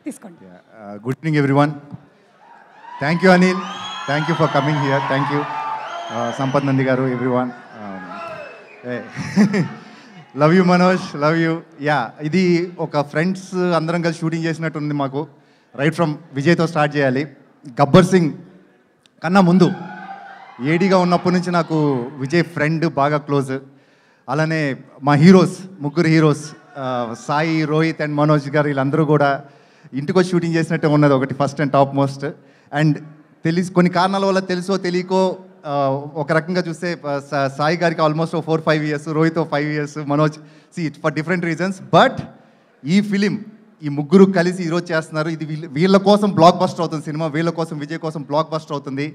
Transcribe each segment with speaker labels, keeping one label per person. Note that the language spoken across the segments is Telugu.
Speaker 1: తీసుకోండి.
Speaker 2: Good evening, everyone. Thank you, Anil. Thank you for coming here. Thank you, Sampath Nandi garu, everyone. Hey. Love you, Manoj. Love you. Yeah, ఇది ఒక ఫ్రెండ్స్ అందరం కలిసి షూటింగ్ చేసినట్టు ఉంది మాకు. రైట్ ఫ్రమ్ విజయ్తో స్టార్ట్ చేయాలి. గబ్బర్ సింగ్ కన్నా ముందు ఏడీగా ఉన్నప్పటి నుంచి నాకు విజయ్ ఫ్రెండ్ బాగా క్లోజ్. అలానే మా హీరోస్, ముగ్గురు హీరోస్ సాయి, రోహిత్ అండ్ మనోజ్ గారు వీళ్ళందరూ కూడా ఇంటికి వచ్చి షూటింగ్ చేసినట్టే ఉన్నది ఒకటి first and top most. And కొన్ని కారణాల వల్ల తెలుసో తెలియకో ఒక రకంగా చూస్తే సాయి గారికి almost 4-5 years, Rohit 5 years, Manoj for different reasons. But ఈ ఫిలిం ఈ ముగ్గురు కలిసి ఈరోజు చేస్తున్నారు. ఇది వీళ్ళ కోసం బ్లాక్ బస్టర్ అవుతుంది సినిమా, వీళ్ళ కోసం విజయ్ కోసం బ్లాక్ బస్టర్ అవుతుంది.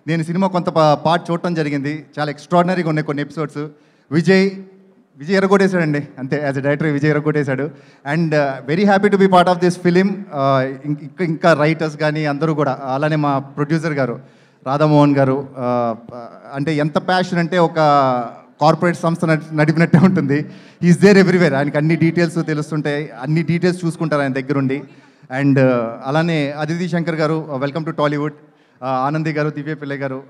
Speaker 2: నేను సినిమా కొంత పార్ట్ చూడటం జరిగింది. చాలా ఎక్స్ట్రాడినరీగా ఉన్నాయి కొన్ని ఎపిసోడ్స్. విజయ్ ఎరగొట్టేశాడండి, అంతే. యాజ్ ఎ డైరెక్టర్ విజయ్ ఎరగొట్టేశాడు. And very happy to be part of this film. ఇంకా రైటర్స్ కానీ అందరూ కూడా, అలానే మా ప్రొడ్యూసర్ గారు రాధామోహన్ గారు, అంటే ఎంత ప్యాషన్ అంటే ఒక కార్పొరేట్ సంస్థ నడిపినట్టే ఉంటుంది. Is there everywhere. ఆయనకి అన్ని డీటెయిల్స్ తెలుస్తుంటాయి, అన్ని డీటెయిల్స్ చూసుకుంటారు ఆయన దగ్గరుండి. అండ్ అలానే అదితి శంకర్ గారు, వెల్కమ్ టు టాలీవుడ్. ఆనంది గారు, దివ్య పిల్లై గారు,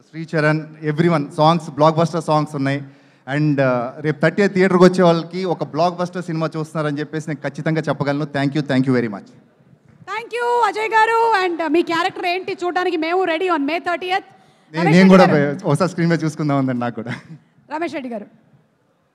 Speaker 2: Sricharan, everyone. Songs block buster songs ఉన్నాయి. అండ్ రేపు 30th థియేటర్కి వచ్చే వాళ్ళకి ఒక బ్లాక్ బస్టర్ సినిమా చూస్తున్నారని చెప్పేసి నేను ఖచ్చితంగా చెప్పగలను. Thank you very much.
Speaker 1: Thank you Ajay గారు. అండ్ మీ క్యారెక్టర్ ఏంటి చూడడానికి మేము రెడీ ఆన్ May 30th.
Speaker 2: నేను కూడా ఒకసారి స్క్రీన్ మీద చూసుకుందాం ఉందండి నాకు కూడా.
Speaker 1: రమేష్ రెడ్డి గారు.